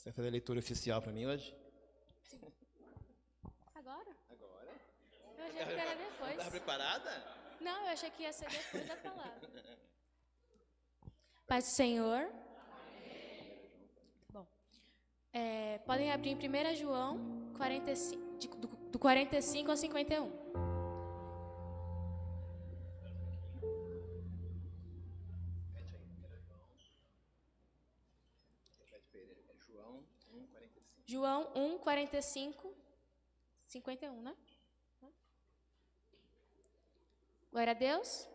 Você vai fazer a leitura oficial para mim hoje? Agora? Agora? Eu achei que era depois. Estava preparada? Não, eu achei que ia ser depois da palavra. Paz do Senhor. Bom, podem abrir em 1 João 45, do 45 ao 51. João 1, 45, 51, né? Glória a Deus.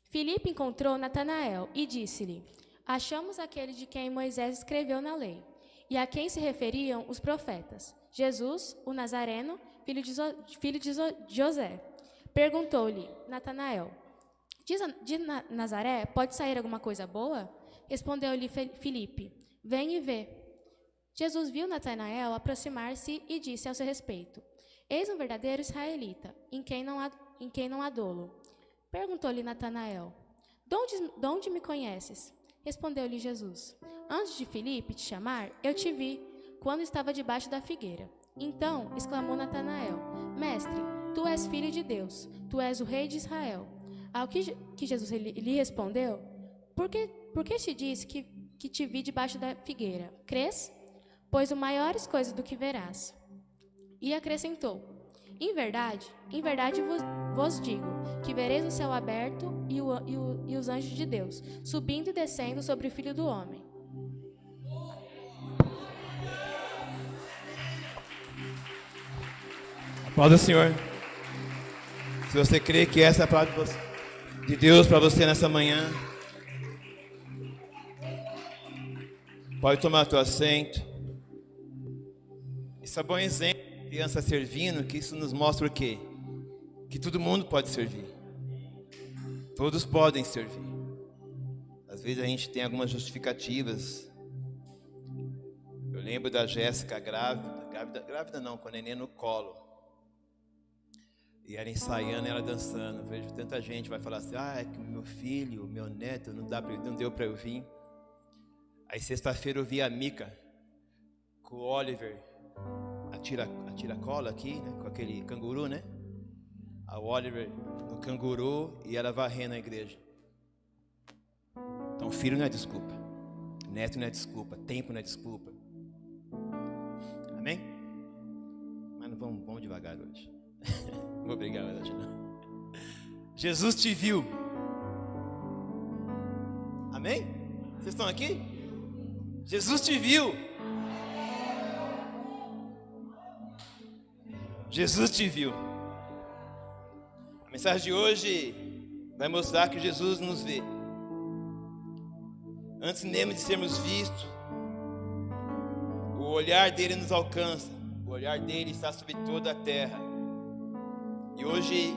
Filipe encontrou Natanael e disse-lhe: achamos aquele de quem Moisés escreveu na lei, e a quem se referiam os profetas, Jesus, o Nazareno, filho de José. Perguntou-lhe Natanael: de Nazaré pode sair alguma coisa boa? Respondeu-lhe Filipe: vem e vê. Jesus viu Natanael aproximar-se e disse ao seu respeito: eis um verdadeiro israelita, em quem não há dolo. Perguntou-lhe Natanael: de onde me conheces? Respondeu-lhe Jesus: antes de Filipe te chamar, eu te vi, quando estava debaixo da figueira. Então exclamou Natanael: mestre, tu és filho de Deus, tu és o rei de Israel. Ao que Jesus lhe respondeu: por que te disse que te vi debaixo da figueira? Crês? Pois maiores coisas do que verás. E acrescentou: em verdade vos digo, que vereis o céu aberto e os anjos de Deus, subindo e descendo sobre o Filho do Homem. Aplauda o Senhor. Se você crê que essa é a palavra de Deus para você nessa manhã, pode tomar teu assento. Isso é bom exemplo de criança servindo, que isso nos mostra o quê? Que todo mundo pode servir. Todos podem servir. Às vezes a gente tem algumas justificativas. Eu lembro da Jéssica grávida não, com a neném no colo. E ela ensaiando, ela dançando. Eu vejo tanta gente vai falar assim: é que meu filho, meu neto, não deu para eu vir. Aí sexta-feira eu vi a Mica com o Oliver, a tiracola aqui, né, com aquele canguru, né? A Oliver no canguru e ela varrendo a igreja. Então filho não é desculpa, neto não é desculpa, tempo não é desculpa. Amém? Mas não vamos devagar hoje. Não vou brigar hoje não. Jesus te viu. Amém? Vocês estão aqui? Jesus te viu. Jesus te viu. A mensagem de hoje vai mostrar que Jesus nos vê. Antes mesmo de sermos vistos, o olhar dele nos alcança. O olhar dele está sobre toda a terra. E hoje,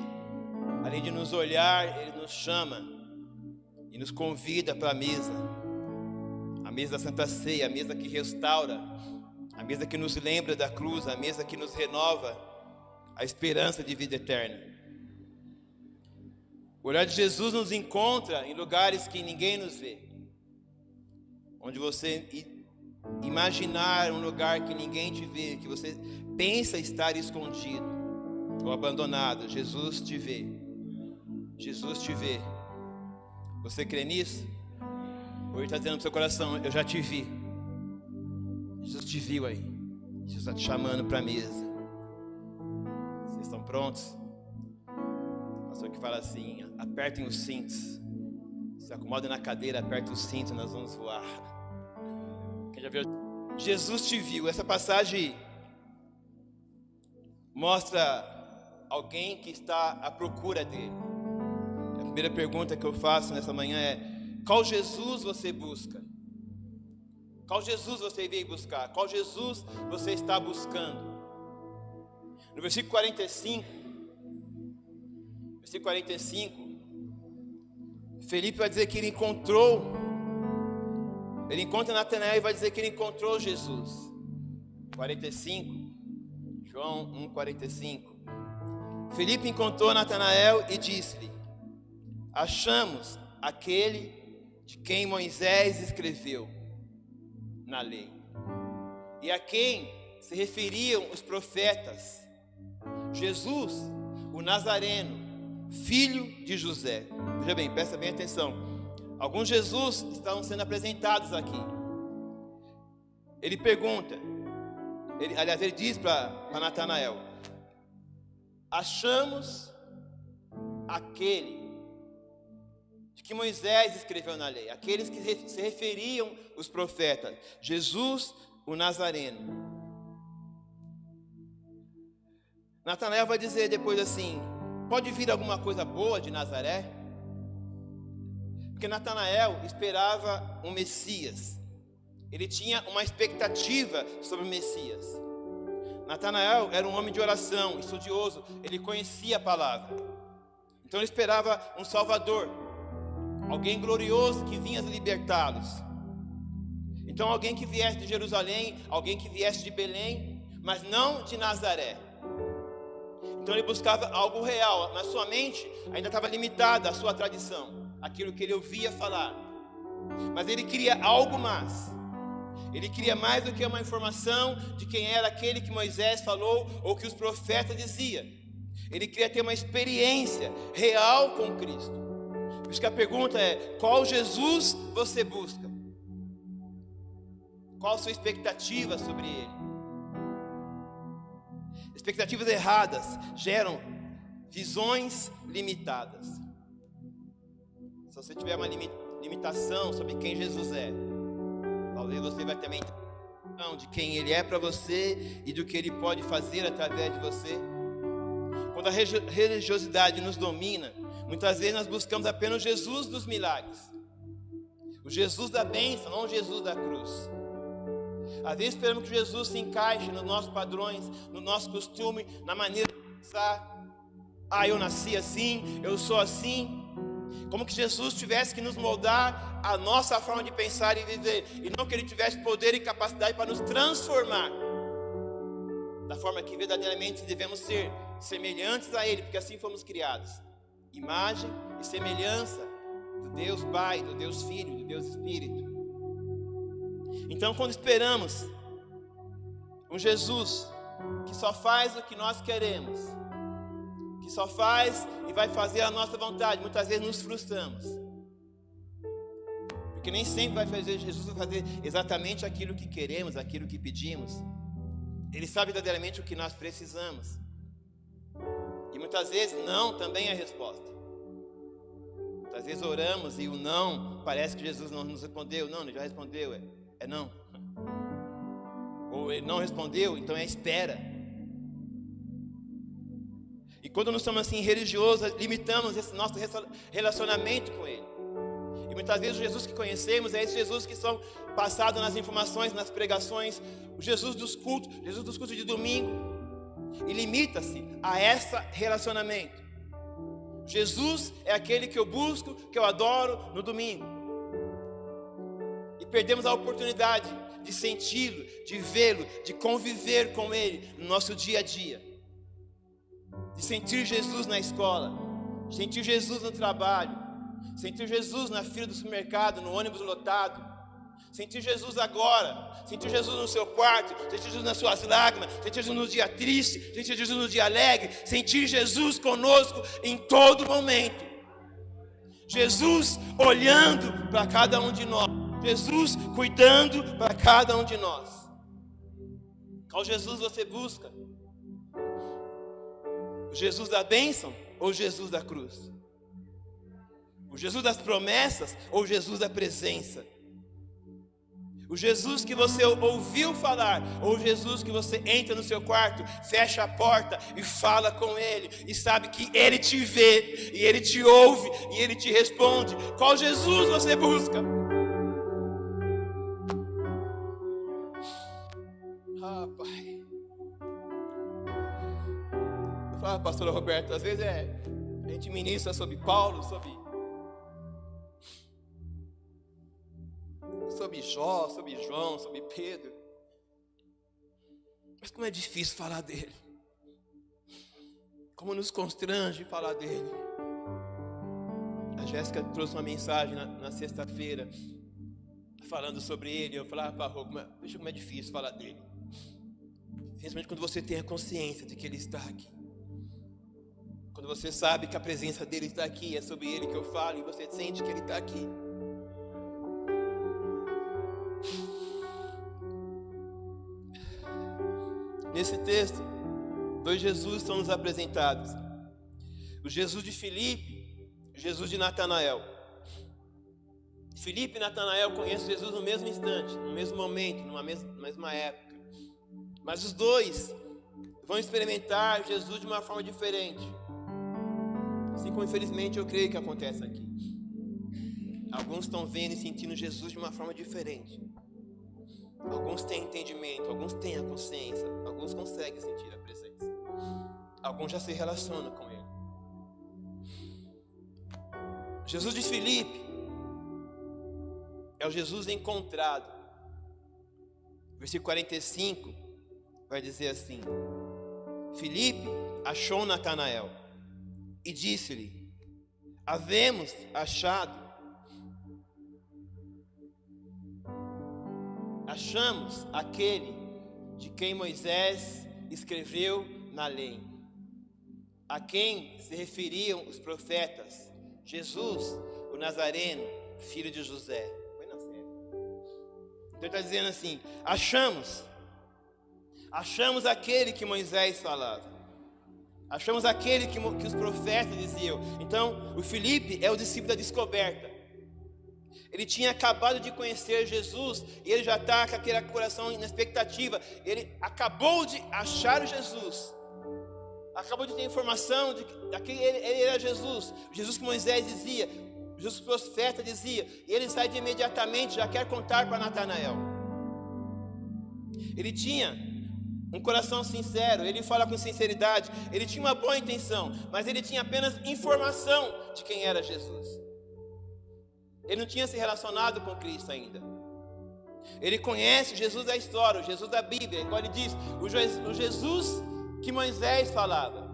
além de nos olhar, ele nos chama e nos convida para a mesa da Santa Ceia, a mesa que restaura, a mesa que nos lembra da cruz, a mesa que nos renova a esperança de vida eterna. O olhar de Jesus nos encontra em lugares que ninguém nos vê, onde você imaginar um lugar que ninguém te vê, que você pensa estar escondido ou abandonado, Jesus te vê. Jesus te vê. Você crê nisso? Hoje está dizendo no seu coração: eu já te vi. Jesus te viu aí. Jesus está te chamando para a mesa. Vocês estão prontos? O pastor que fala assim: apertem os cintos. Se acomodem na cadeira, apertem os cintos, nós vamos voar. Quem já viu? Jesus te viu. Essa passagem mostra alguém que está à procura dele. A primeira pergunta que eu faço nessa manhã é: qual Jesus você busca? Qual Jesus você veio buscar? Qual Jesus você está buscando? No versículo 45, Felipe vai dizer que ele encontra Natanael e vai dizer que ele encontrou Jesus. 45, João 1:45. Felipe encontrou Natanael e disse-lhe: achamos aquele de quem Moisés escreveu, na lei e a quem se referiam os profetas: Jesus, o Nazareno, filho de José. Veja bem, presta bem atenção. Alguns Jesus estavam sendo apresentados aqui. Ele pergunta, ele diz para Natanael: achamos aquele de que Moisés escreveu na lei, aqueles que se referiam os profetas, Jesus, o Nazareno. Natanael vai dizer depois assim: pode vir alguma coisa boa de Nazaré? Porque Natanael esperava um Messias. Ele tinha uma expectativa sobre o Messias. Natanael era um homem de oração, estudioso. Ele conhecia a palavra. Então ele esperava um Salvador, alguém glorioso que vinha libertá-los. Então alguém que viesse de Jerusalém, alguém que viesse de Belém, mas não de Nazaré. Então ele buscava algo real. Na sua mente ainda estava limitada a sua tradição, aquilo que ele ouvia falar. Mas ele queria algo mais. Ele queria mais do que uma informação de quem era aquele que Moisés falou ou que os profetas diziam. Ele queria ter uma experiência real com Cristo. Por isso que a pergunta é: qual Jesus você busca? Qual a sua expectativa sobre Ele? Expectativas erradas geram visões limitadas. Se você tiver uma limitação sobre quem Jesus é, talvez você vai ter uma impressão de quem Ele é para você e do que Ele pode fazer através de você. Quando a religiosidade nos domina, muitas vezes nós buscamos apenas o Jesus dos milagres, o Jesus da bênção, não o Jesus da cruz. Às vezes esperamos que Jesus se encaixe nos nossos padrões, no nosso costume, na maneira de pensar. Eu nasci assim, eu sou assim. Como que Jesus tivesse que nos moldar a nossa forma de pensar e viver, e não que Ele tivesse poder e capacidade para nos transformar da forma que verdadeiramente devemos ser, semelhantes a Ele, porque assim fomos criados, imagem e semelhança do Deus Pai, do Deus Filho, do Deus Espírito. Então, quando esperamos um Jesus que só faz o que nós queremos, que só faz e vai fazer a nossa vontade, muitas vezes nos frustramos, porque nem sempre vai fazer Jesus vai fazer exatamente aquilo que queremos, aquilo que pedimos. Ele sabe verdadeiramente o que nós precisamos, e muitas vezes não também é a resposta. Muitas vezes oramos e o não, parece que Jesus não nos respondeu. Não, ele já respondeu, é não. Ou ele não respondeu, então é espera. E quando nós somos assim religiosos, limitamos esse nosso relacionamento com Ele. E muitas vezes o Jesus que conhecemos é esse Jesus que são passados nas informações, nas pregações, o Jesus dos cultos de domingo. E limita-se a esse relacionamento. Jesus é aquele que eu busco, que eu adoro no domingo. E perdemos a oportunidade de senti-lo, de vê-lo, de conviver com Ele no nosso dia a dia. De sentir Jesus na escola, sentir Jesus no trabalho, sentir Jesus na fila do supermercado, no ônibus lotado, sentir Jesus agora, sentir Jesus no seu quarto, sentir Jesus nas suas lágrimas, sentir Jesus no dia triste, sentir Jesus no dia alegre, sentir Jesus conosco em todo momento. Jesus olhando para cada um de nós, Jesus cuidando para cada um de nós. Qual Jesus você busca? O Jesus da bênção ou o Jesus da cruz? O Jesus das promessas ou o Jesus da presença? O Jesus que você ouviu falar ou o Jesus que você entra no seu quarto, fecha a porta e fala com Ele e sabe que Ele te vê e Ele te ouve e Ele te responde? Qual Jesus você busca? Pai. Fala, pastora Roberta, às vezes a gente ministra sobre Paulo, sobre Jó, sobre João, sobre Pedro. Mas como é difícil falar dele. Como nos constrange falar dele. A Jéssica trouxe uma mensagem na sexta-feira, falando sobre ele, eu falava para a Rô, veja como é difícil falar dele. Principalmente quando você tem a consciência de que ele está aqui. Quando você sabe que a presença dele está aqui, é sobre ele que eu falo, e você sente que ele está aqui. Nesse texto, dois Jesus são nos apresentados. O Jesus de Filipe e o Jesus de Natanael. Filipe e Natanael conhecem Jesus no mesmo instante, no mesmo momento, numa mesma época. Mas os dois vão experimentar Jesus de uma forma diferente. Assim como infelizmente eu creio que acontece aqui. Alguns estão vendo e sentindo Jesus de uma forma diferente. Alguns têm entendimento, alguns têm a consciência, alguns conseguem sentir a presença. Alguns já se relacionam com ele. Jesus de Filipe é o Jesus encontrado. Versículo 45 vai dizer assim: Filipe achou Natanael e disse-lhe: havemos achamos aquele de quem Moisés escreveu na lei, a quem se referiam os profetas, Jesus, o Nazareno, filho de José. Foi na série. Então ele está dizendo assim: achamos aquele que Moisés falava, achamos aquele que os profetas diziam. Então o Filipe é o discípulo da descoberta. Ele tinha acabado de conhecer Jesus e ele já está com aquele coração na expectativa. Ele acabou de achar o Jesus, acabou de ter informação de que ele era Jesus, o Jesus que Moisés dizia, o Jesus que o profeta dizia. E ele sai de imediatamente, já quer contar para Natanael. Ele tinha um coração sincero, ele fala com sinceridade, ele tinha uma boa intenção, mas ele tinha apenas informação de quem era Jesus. Ele não tinha se relacionado com Cristo ainda. Ele conhece o Jesus da história, o Jesus da Bíblia, igual ele diz, o Jesus que Moisés falava,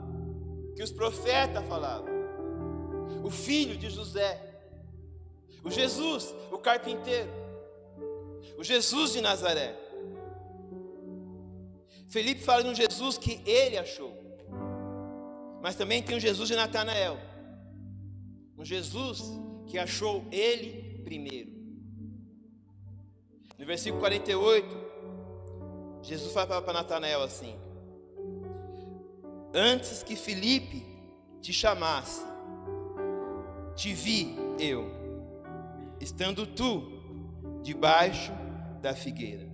que os profetas falavam, o filho de José, o Jesus, o carpinteiro, o Jesus de Nazaré. Filipe fala de um Jesus que ele achou, mas também tem o Jesus de Natanael, um Jesus que achou ele primeiro. No versículo 48, Jesus fala para Natanael assim: antes que Filipe te chamasse, te vi eu, estando tu debaixo da figueira.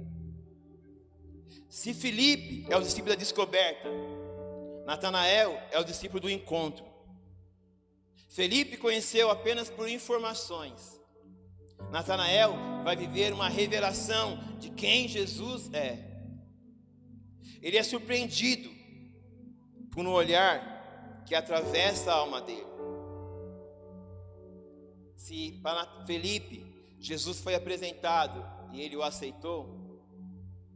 Se Filipe é o discípulo da descoberta, Natanael é o discípulo do encontro. Filipe conheceu apenas por informações. Natanael vai viver uma revelação de quem Jesus é. Ele é surpreendido por um olhar que atravessa a alma dele. Se para Filipe Jesus foi apresentado e ele o aceitou,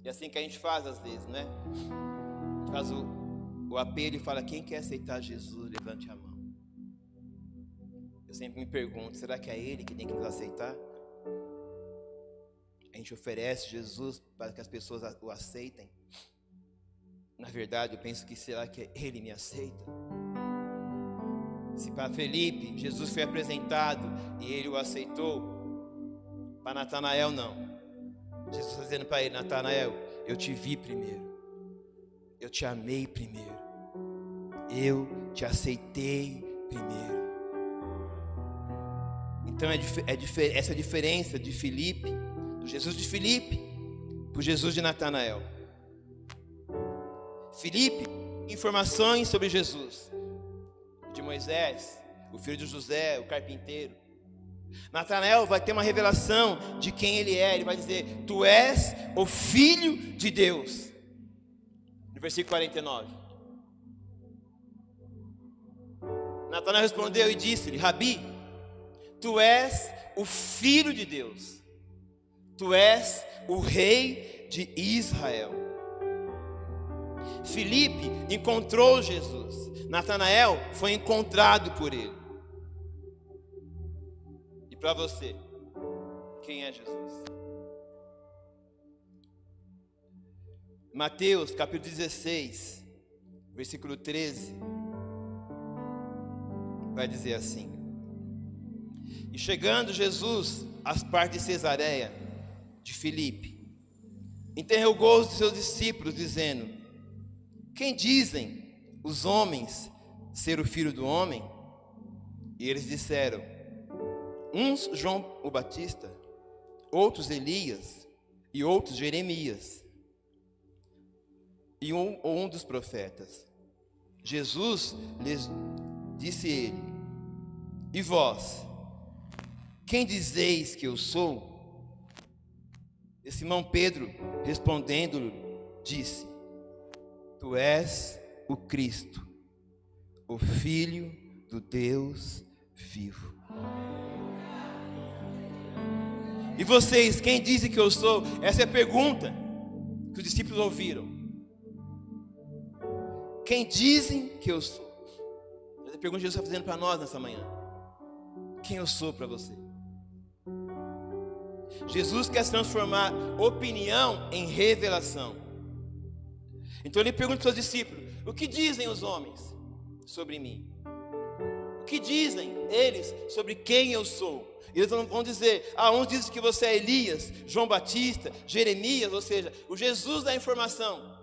é assim que a gente faz às vezes, né? A gente faz o apelo e fala: quem quer aceitar Jesus, levante a mão. Eu sempre me pergunto: será que é Ele que tem que nos aceitar? A gente oferece Jesus para que as pessoas o aceitem. Na verdade, eu penso que será que Ele me aceita? Se para Filipe Jesus foi apresentado e ele o aceitou, para Natanael não. Jesus está dizendo para ele: Natanael, eu te vi primeiro, eu te amei primeiro, eu te aceitei primeiro. Então essa é a diferença de Filipe, do Jesus de Filipe para o Jesus de Natanael. Filipe, informações sobre Jesus, de Moisés, o filho de José, o carpinteiro. Natanael vai ter uma revelação de quem ele é. Ele vai dizer: tu és o Filho de Deus. No versículo 49, Natanael respondeu e disse-lhe: Rabi, tu és o Filho de Deus, tu és o Rei de Israel. Filipe encontrou Jesus, Natanael foi encontrado por ele. E para você, quem é Jesus? Mateus capítulo 16, versículo 13, vai dizer assim: E chegando Jesus às partes de Cesareia de Filipe, interrogou os seus discípulos, dizendo: Quem dizem os homens ser o Filho do Homem? E eles disseram: uns João o Batista, outros Elias, e outros Jeremias, e um dos profetas. Jesus lhes disse ele: E vós, quem dizeis que eu sou? E Simão Pedro, respondendo, disse: Tu és o Cristo, o Filho do Deus vivo. E vocês, quem dizem que eu sou? Essa é a pergunta que os discípulos ouviram. Quem dizem que eu sou? Essa é a pergunta que Jesus está fazendo para nós nessa manhã. Quem eu sou para você? Jesus quer transformar opinião em revelação. Então ele pergunta para os seus discípulos: o que dizem os homens sobre mim? O que dizem eles sobre quem eu sou? Eles vão dizer: uns dizem que você é Elias, João Batista, Jeremias, ou seja, o Jesus da informação.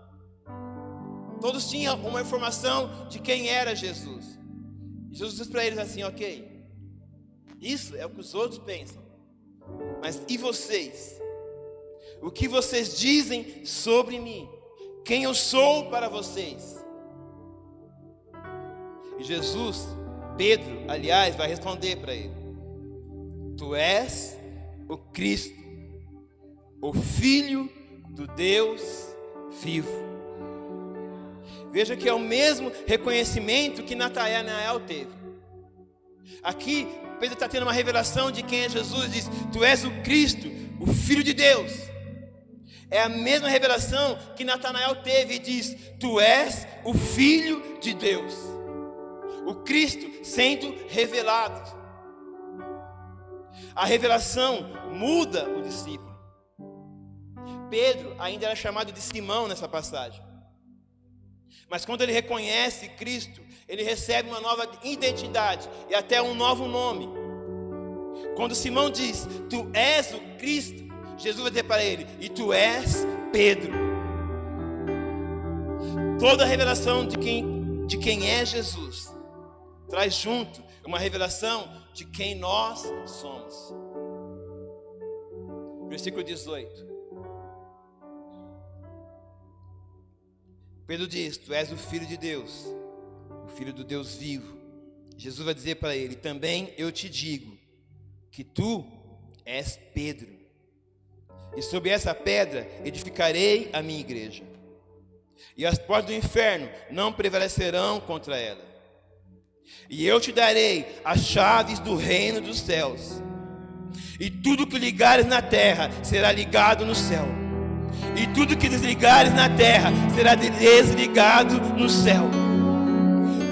Todos tinham uma informação de quem era Jesus. E Jesus diz para eles assim: ok, isso é o que os outros pensam, mas e vocês? O que vocês dizem sobre mim? Quem eu sou para vocês? E Jesus, Pedro, aliás, vai responder para ele: Tu és o Cristo, o Filho do Deus vivo. Veja que é o mesmo reconhecimento que Natanael teve. Aqui, Pedro está tendo uma revelação de quem é Jesus. Diz: Tu és o Cristo, o Filho de Deus. É a mesma revelação que Natanael teve e diz: Tu és o Filho de Deus. O Cristo sendo revelado. A revelação muda o discípulo. Pedro ainda era chamado de Simão nessa passagem. Mas quando ele reconhece Cristo, ele recebe uma nova identidade e até um novo nome. Quando Simão diz: Tu és o Cristo, Jesus vai dizer para ele: E tu és Pedro. Toda a revelação de quem é Jesus traz junto uma revelação de quem nós somos. Versículo 18. Pedro diz: Tu és o Filho de Deus, o Filho do Deus vivo. Jesus vai dizer para ele: Também eu te digo que tu és Pedro, e sobre essa pedra edificarei a minha igreja, e as portas do inferno não prevalecerão contra ela. E eu te darei as chaves do reino dos céus, e tudo que ligares na terra será ligado no céu, e tudo que desligares na terra será desligado no céu.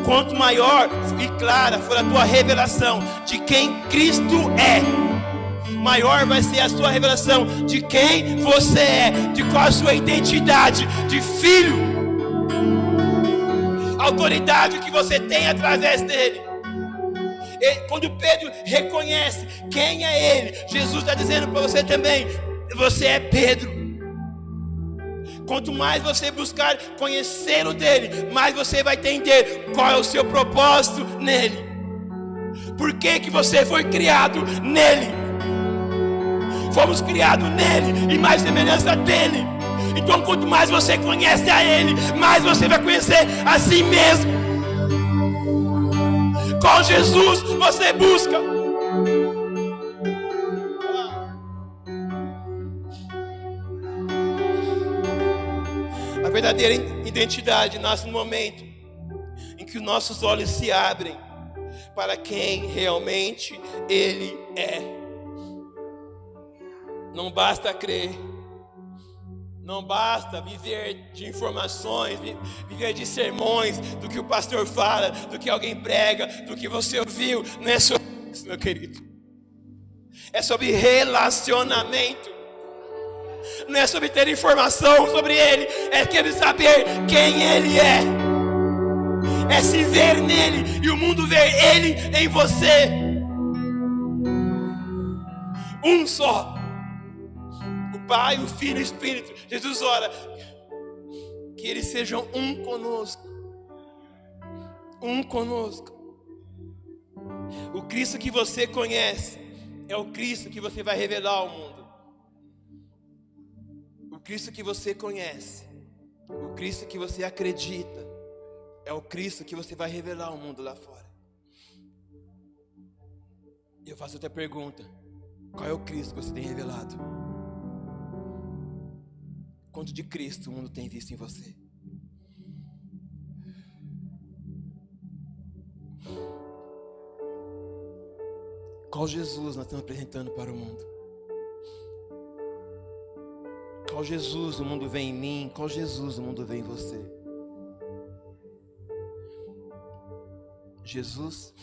Quanto maior e clara for a tua revelação de quem Cristo é, maior vai ser a sua revelação de quem você é, de qual a sua identidade de filho, a autoridade que você tem através dele. Quando Pedro reconhece quem é ele, Jesus está dizendo para você também: você é Pedro. Quanto mais você buscar conhecer o dele, mais você vai entender qual é o seu propósito nele. Por que que você foi criado nele? Fomos criados nele, e mais semelhança dele. Então quanto mais você conhece a ele, mais você vai conhecer a si mesmo. Com Jesus você busca. A verdadeira identidade nasce no momento em que os nossos olhos se abrem para quem realmente ele é. Não basta crer, não basta viver de informações, viver de sermões, do que o pastor fala, do que alguém prega, do que você ouviu. Não é sobre isso, meu querido. É sobre relacionamento. Não é sobre ter informação sobre Ele, é querer saber quem Ele é. É se ver nele e o mundo ver Ele em você. Um só. O Pai, o Filho e o Espírito. Jesus ora que eles sejam um conosco. Um conosco. O Cristo que você conhece é o Cristo que você vai revelar ao mundo. O Cristo que você conhece, o Cristo que você acredita, é o Cristo que você vai revelar ao mundo lá fora. E eu faço outra pergunta: qual é o Cristo que você tem revelado? Quanto de Cristo o mundo tem visto em você? Qual Jesus nós estamos apresentando para o mundo? Qual Jesus o mundo vê em mim? Qual Jesus o mundo vê em você? Jesus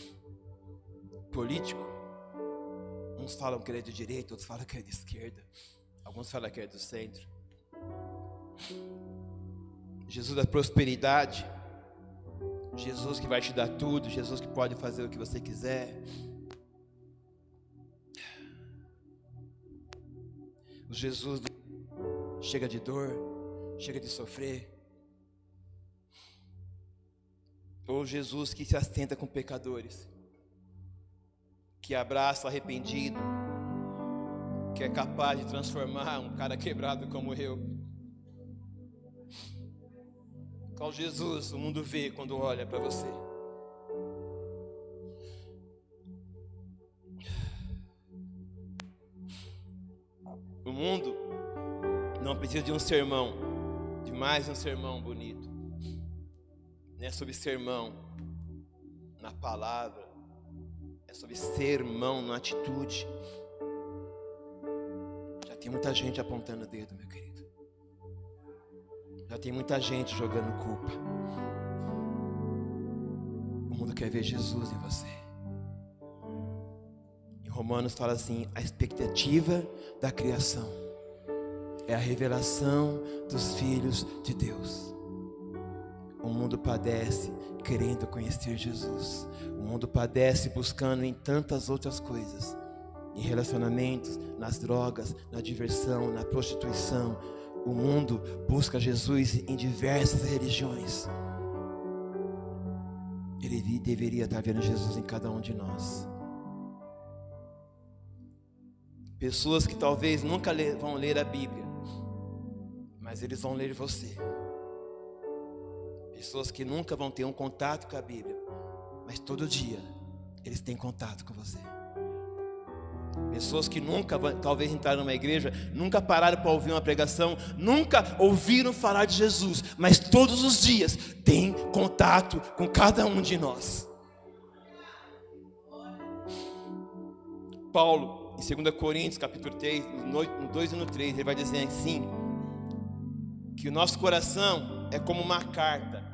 político? Uns falam que ele é de direita, outros falam que ele é de esquerda. Alguns falam que ele é do centro. Jesus da prosperidade? Jesus que vai te dar tudo? Jesus que pode fazer o que você quiser? O Jesus chega de dor, chega de sofrer. Ou Jesus que se assenta com pecadores, que abraça o arrependido, que é capaz de transformar um cara quebrado como eu. Qual Jesus o mundo vê quando olha para você? O mundo não precisa de um sermão, de mais um sermão bonito. Não é sobre sermão na palavra, é sobre sermão na atitude. Já tem muita gente apontando o dedo, meu querido. Já tem muita gente jogando culpa. O mundo quer ver Jesus em você. Romanos fala assim: a expectativa da criação é a revelação dos filhos de Deus. O mundo padece querendo conhecer Jesus. O mundo padece buscando em tantas outras coisas, em relacionamentos, nas drogas, na diversão, na prostituição. O mundo busca Jesus em diversas religiões. Ele deveria estar vendo Jesus em cada um de nós. Pessoas que talvez nunca vão ler a Bíblia, mas eles vão ler você. Pessoas que nunca vão ter um contato com a Bíblia, mas todo dia eles têm contato com você. Pessoas que nunca, talvez entraram numa igreja, nunca pararam para ouvir uma pregação, nunca ouviram falar de Jesus, mas todos os dias têm contato com cada um de nós. Paulo, em 2 Coríntios, capítulo 3, no 2 e no 3, ele vai dizer assim, que o nosso coração é como uma carta,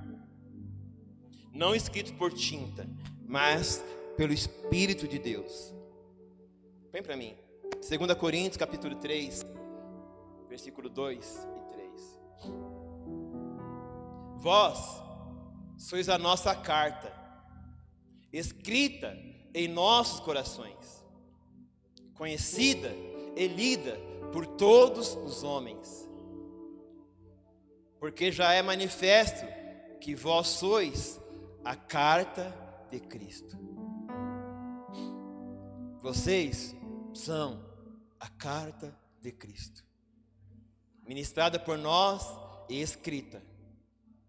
não escrito por tinta, mas pelo Espírito de Deus. Vem para mim, 2 Coríntios, capítulo 3, versículo 2 e 3. Vós sois a nossa carta, escrita em nossos corações, conhecida e lida por todos os homens, porque já é manifesto que vós sois a carta de Cristo. Vocês são a carta de Cristo, ministrada por nós e escrita,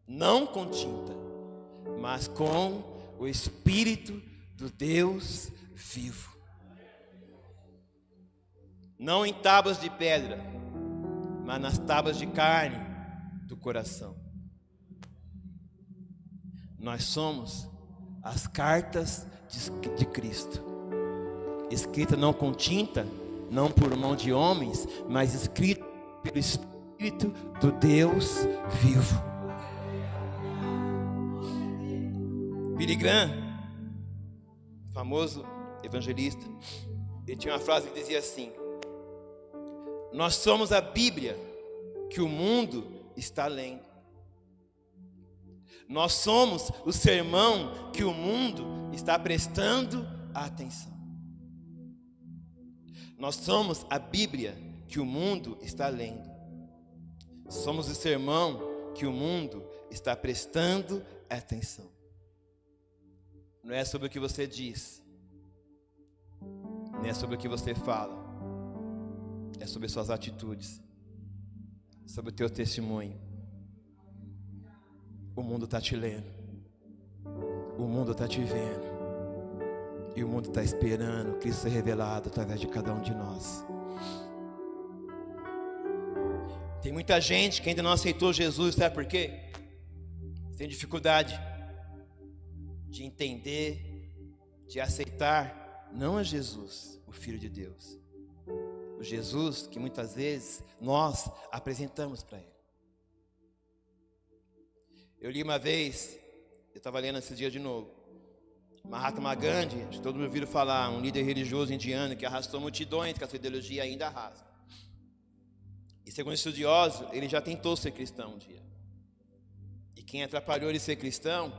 não com tinta, mas com o Espírito do Deus vivo. Não em tábuas de pedra, mas nas tábuas de carne do coração. Nós somos as cartas de Cristo, escrita não com tinta, não por mão de homens, mas escrita pelo Espírito do Deus vivo. Billy Graham, famoso evangelista, ele tinha uma frase que dizia assim: Nós somos a Bíblia que o mundo está lendo. Nós somos o sermão que o mundo está prestando atenção. Nós somos a Bíblia que o mundo está lendo. Somos o sermão que o mundo está prestando atenção. Não é sobre o que você diz, não é sobre o que você fala, é sobre suas atitudes, sobre o teu testemunho. O mundo está te lendo, o mundo está te vendo, e o mundo está esperando Cristo ser revelado através de cada um de nós. Tem muita gente que ainda não aceitou Jesus, sabe por quê? Tem dificuldade de entender, de aceitar, não a Jesus, o Filho de Deus. O Jesus que muitas vezes nós apresentamos para Ele. Eu li uma vez, eu estava lendo esses dias de novo, Mahatma Gandhi, acho que todo mundo ouviu falar, um líder religioso indiano que arrastou multidões, que a sua ideologia ainda arrasta. E segundo estudiosos, ele já tentou ser cristão um dia. E quem atrapalhou ele ser cristão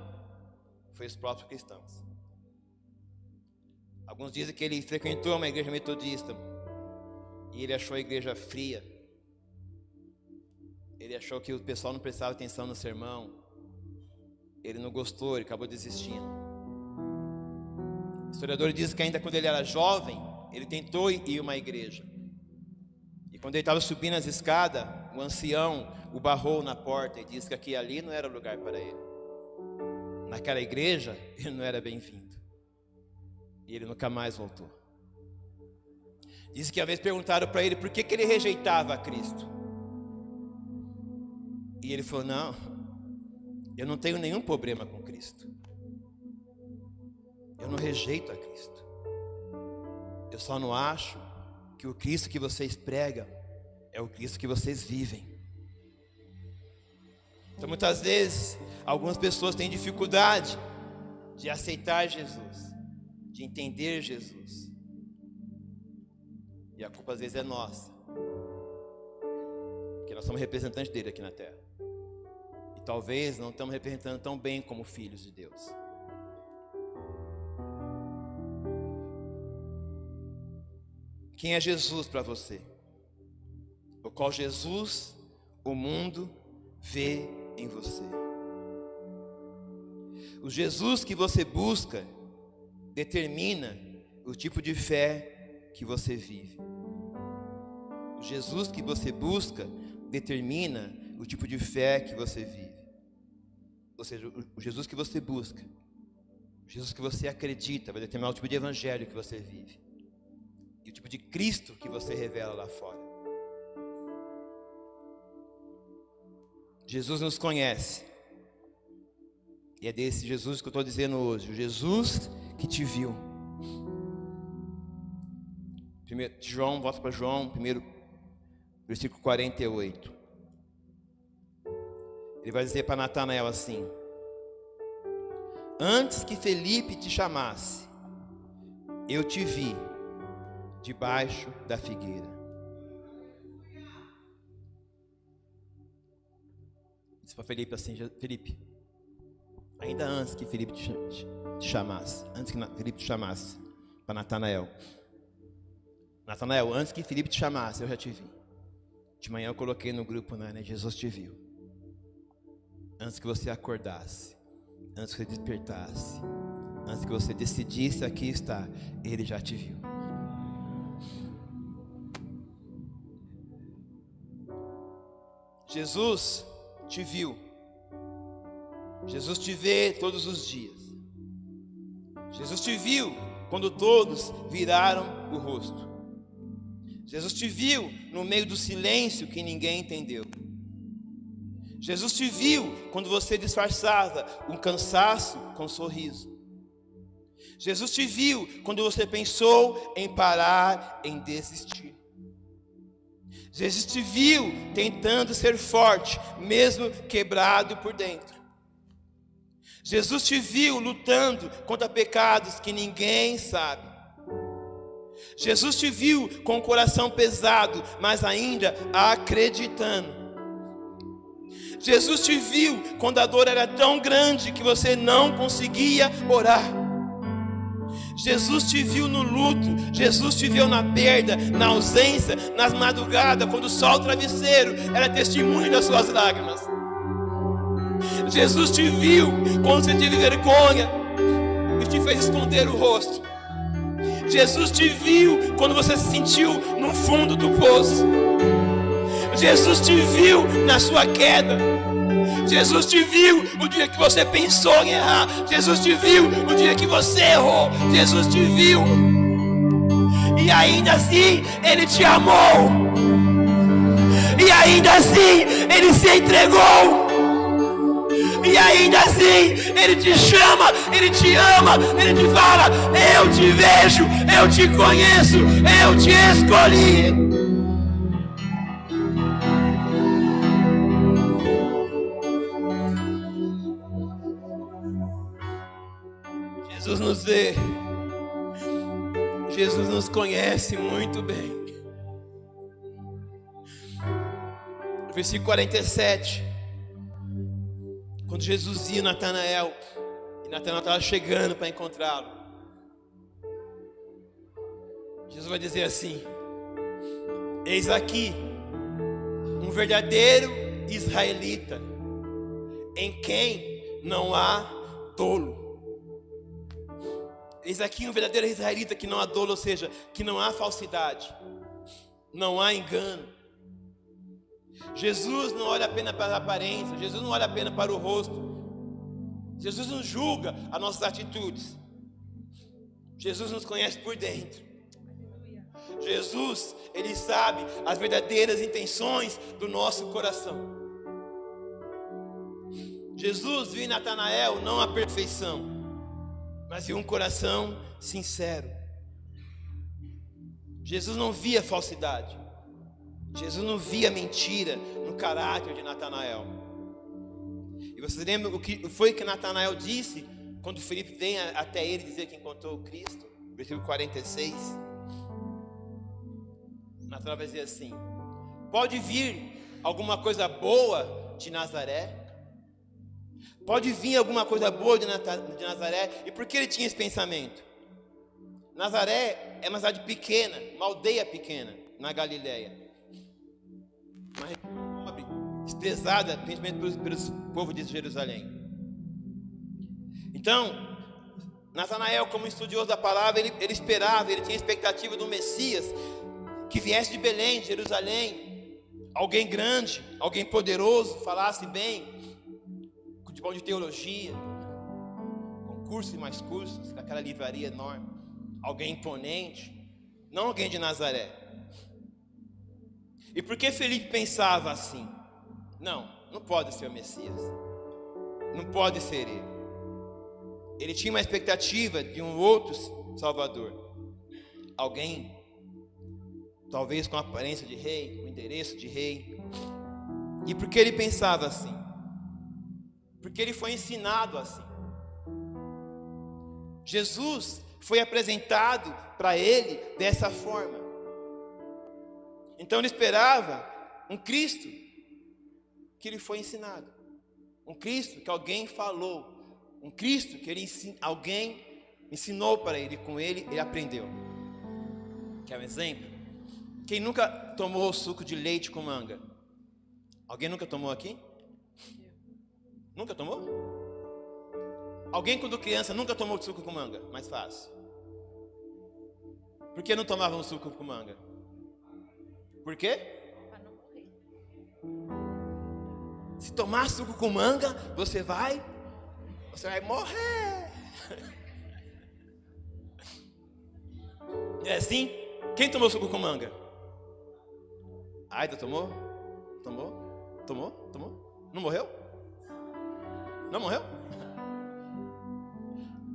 foi os próprios cristãos. Alguns dizem que ele frequentou uma igreja metodista e ele achou a igreja fria. Ele achou que o pessoal não prestava atenção no sermão. Ele não gostou, ele acabou desistindo. O historiador diz que ainda quando ele era jovem, ele tentou ir a uma igreja. E quando ele estava subindo as escadas, o ancião o barrou na porta e disse que aqui e ali não era lugar para ele. Naquela igreja, ele não era bem-vindo. E ele nunca mais voltou. Diz que uma vez perguntaram para ele por que ele rejeitava a Cristo. E ele falou, não, eu não tenho nenhum problema com Cristo. Eu não rejeito a Cristo. Eu só não acho que o Cristo que vocês pregam é o Cristo que vocês vivem. Então muitas vezes, algumas pessoas têm dificuldade de aceitar Jesus, de entender Jesus. E a culpa às vezes é nossa, porque nós somos representantes dele aqui na terra. E talvez não estamos representando tão bem como filhos de Deus. Quem é Jesus para você? O qual Jesus, o mundo, vê em você. O Jesus que você busca determina o tipo de fé que você vive. O Jesus que você busca determina o tipo de fé que você vive. Ou seja, o Jesus que você busca, o Jesus que você acredita, vai determinar o tipo de evangelho que você vive. E o tipo de Cristo que você revela lá fora. Jesus nos conhece. E é desse Jesus que eu estou dizendo hoje. O Jesus que te viu. João, volta para João, primeiro, versículo 48. Ele vai dizer para Natanael assim: antes que Felipe te chamasse, eu te vi debaixo da figueira. Disse para Felipe assim: Felipe, ainda antes que Felipe te chamasse, antes que Felipe te chamasse, para Natanael, antes que Felipe te chamasse, eu já te vi. De manhã eu coloquei no grupo, né? Jesus te viu. Antes que você acordasse, antes que você despertasse, antes que você decidisse aqui estar, Ele já te viu. Jesus te viu. Jesus te vê todos os dias. Jesus te viu quando todos viraram o rosto. Jesus te viu no meio do silêncio que ninguém entendeu. Jesus te viu quando você disfarçava um cansaço com sorriso. Jesus te viu quando você pensou em parar, em desistir. Jesus te viu tentando ser forte, mesmo quebrado por dentro. Jesus te viu lutando contra pecados que ninguém sabe. Jesus te viu com o coração pesado, mas ainda acreditando. Jesus te viu quando a dor era tão grande que você não conseguia orar. Jesus te viu no luto, Jesus te viu na perda, na ausência, nas madrugadas, quando só o travesseiro era testemunho das suas lágrimas. Jesus te viu quando você teve vergonha e te fez esconder o rosto. Jesus te viu quando você se sentiu no fundo do poço. Jesus te viu na sua queda. Jesus te viu o dia que você pensou em errar. Jesus te viu o dia que você errou. Jesus te viu. E ainda assim, Ele te amou. E ainda assim, Ele se entregou. E ainda assim, Ele te chama, Ele te ama, Ele te fala: eu te vejo, eu te conheço, eu te escolhi. Jesus nos vê, Jesus nos conhece muito bem. Versículo 47. Quando Jesus ia Natanael, e Natanael estava chegando para encontrá-lo, Jesus vai dizer assim: eis aqui um verdadeiro israelita, em quem não há dolo. Eis aqui um verdadeiro israelita que não há dolo, ou seja, que não há falsidade, não há engano. Jesus não olha apenas para a aparência, Jesus não olha apenas para o rosto. Jesus não julga as nossas atitudes. Jesus nos conhece por dentro. Jesus, Ele sabe as verdadeiras intenções do nosso coração. Jesus viu em Natanael não a perfeição, mas viu um coração sincero. Jesus não via falsidade. Jesus não via mentira no caráter de Natanael. E vocês lembram o que foi que Natanael disse quando Filipe vem até ele dizer que encontrou o Cristo? Versículo 46. Natanael vai dizer assim: pode vir alguma coisa boa de Nazaré? Pode vir alguma coisa boa de Nazaré? E por que ele tinha esse pensamento? Nazaré é uma cidade pequena, uma aldeia pequena na Galileia, mas pobre, desprezada principalmente pelos povos de Jerusalém. Então, Natanael, como estudioso da palavra, ele esperava, ele tinha expectativa do Messias que viesse de Belém, de Jerusalém, alguém grande, alguém poderoso, falasse bem, de bom de teologia, com cursos e mais cursos, aquela livraria enorme, alguém imponente, não alguém de Nazaré. E por que Felipe pensava assim? Não pode ser o Messias, não pode ser ele. Ele tinha uma expectativa de um outro Salvador, alguém talvez com aparência de rei, com endereço de rei. E por que ele pensava assim? Porque ele foi ensinado assim. Jesus foi apresentado para ele dessa forma. Então ele esperava um Cristo que ele foi ensinado, um Cristo que alguém falou, um Cristo que alguém ensinou para ele, com ele aprendeu. Quer um exemplo? Quem nunca tomou suco de leite com manga? Alguém nunca tomou aqui? Nunca tomou? Alguém quando criança nunca tomou suco com manga? Mais fácil. Por que não tomavam suco com manga? Por quê? Para não morrer. Se tomar suco com manga, você vai morrer. É assim? Quem tomou suco com manga? Aida tomou? Tomou? Não morreu? Não morreu?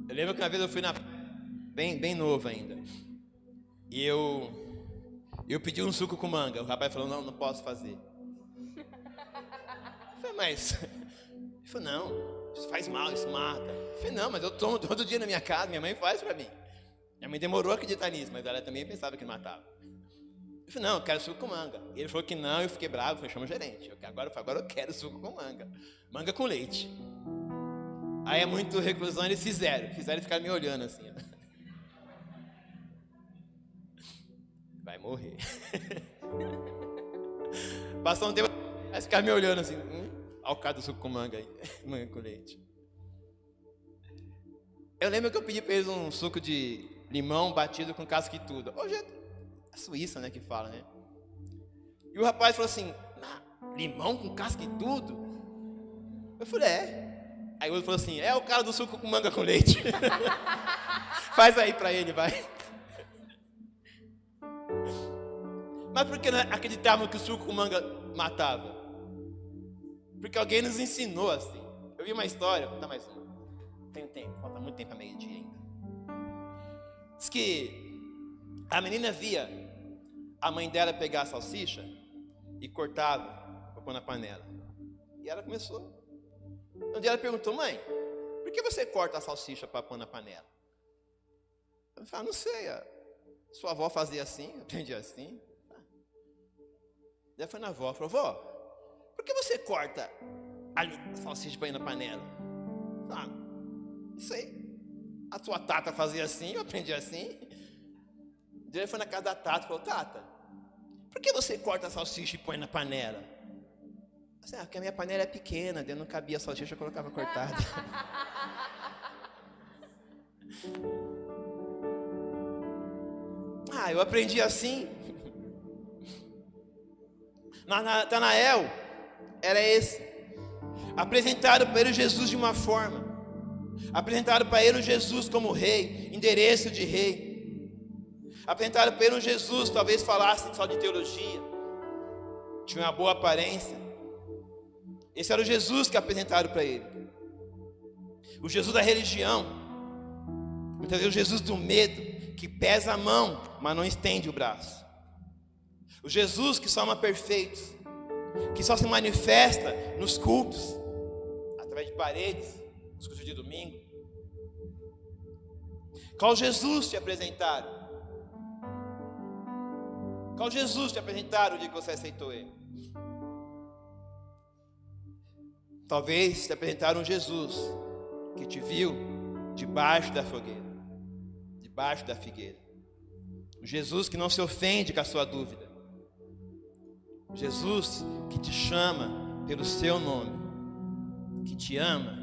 Eu lembro que uma vez eu fui bem novo ainda. E eu pedi um suco com manga. O rapaz falou: não posso fazer. Eu falei: mas... Ele falou: não, isso faz mal, isso mata. Eu falei: não, mas eu tomo todo dia na minha casa, minha mãe faz para mim. Minha mãe demorou a acreditar nisso, mas ela também pensava que matava. Eu falei, não, eu quero suco com manga. E ele falou que não, eu fiquei bravo, falei, chama o gerente. Agora eu quero suco com manga. Manga com leite. Aí é muito reclusão, eles fizeram e ficaram me olhando assim. Vai morrer. Passou um tempo, eles ficaram me olhando assim, ao cara do suco com manga aí, manga com leite. Eu lembro que eu pedi para eles um suco de limão batido com casca e tudo. Hoje é a Suíça, né, que fala, né? E o rapaz falou assim, limão com casca e tudo? Eu falei, é. Aí o outro falou assim, é o cara do suco com manga com leite. Faz aí para ele, vai. Mas por que não acreditavam que o suco com manga matava? Porque alguém nos ensinou assim. Eu vi uma história, vou dar mais uma. Tem tempo, falta muito tempo a meio-dia ainda. Diz que a menina via a mãe dela pegar a salsicha e cortava para pôr na panela. E ela começou. Um dia ela perguntou, mãe, por que você corta a salsicha para pôr na panela? Ela falou, não sei, sua avó fazia assim, eu aprendi assim. Daí foi na avó, falou, vó, por que você corta a salsicha para ir na panela? Não sei. A sua tata fazia assim, eu aprendi assim. Daí foi na casa da tata e falou, tata, por que você corta a salsicha e põe na panela? Assim, porque a minha panela é pequena, daí não cabia a salsicha, eu colocava cortada. Eu aprendi assim. Natanael era esse. Apresentaram para ele Jesus de uma forma. Apresentaram para ele Jesus como rei, endereço de rei. Apresentaram para ele Jesus, talvez falasse só de teologia, tinha uma boa aparência. Esse era o Jesus que apresentaram para ele. O Jesus da religião. Muitas vezes o Jesus do medo, que pesa a mão, mas não estende o braço. O Jesus que só ama perfeitos, que só se manifesta nos cultos, através de paredes, nos cultos de domingo. Qual Jesus te apresentaram? Qual Jesus te apresentaram o dia que você aceitou Ele? Talvez te apresentaram um Jesus que te viu debaixo da fogueira, debaixo da figueira. Um Jesus que não se ofende com a sua dúvida. Jesus que te chama pelo seu nome, que te ama,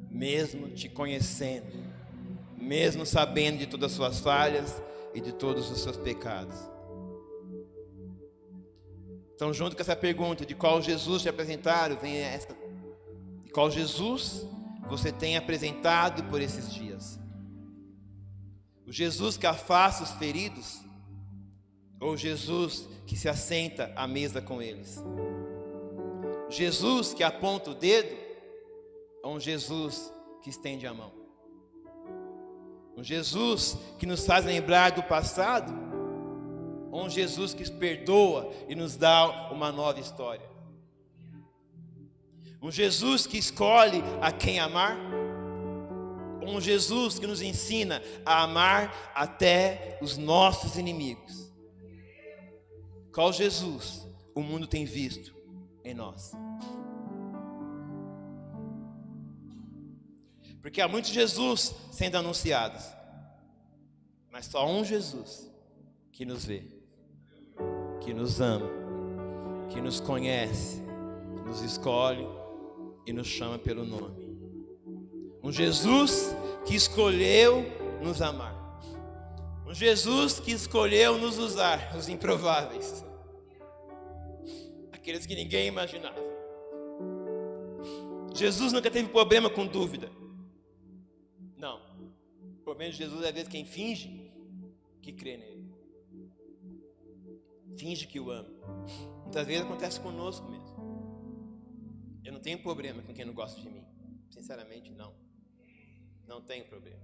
mesmo te conhecendo, mesmo sabendo de todas as suas falhas e de todos os seus pecados. Então, junto com essa pergunta de qual Jesus te apresentaram, vem essa: de qual Jesus você tem apresentado por esses dias? O Jesus que afasta os feridos, ou Jesus que se assenta à mesa com eles? Jesus que aponta o dedo, ou um Jesus que estende a mão? Um Jesus que nos faz lembrar do passado, ou um Jesus que perdoa e nos dá uma nova história? Um Jesus que escolhe a quem amar, ou um Jesus que nos ensina a amar até os nossos inimigos? Qual Jesus o mundo tem visto em nós? Porque há muitos Jesus sendo anunciados, mas só um Jesus que nos vê, que nos ama, que nos conhece, nos escolhe e nos chama pelo nome. Um Jesus que escolheu nos amar. Um Jesus que escolheu nos usar, os improváveis, aqueles que ninguém imaginava. Jesus nunca teve problema com dúvida. Não. O problema de Jesus é às vezes quem finge que crê nele, finge que o ama. Muitas vezes acontece conosco mesmo. Eu não tenho problema com quem não gosta de mim. Sinceramente, não. Não tenho problema.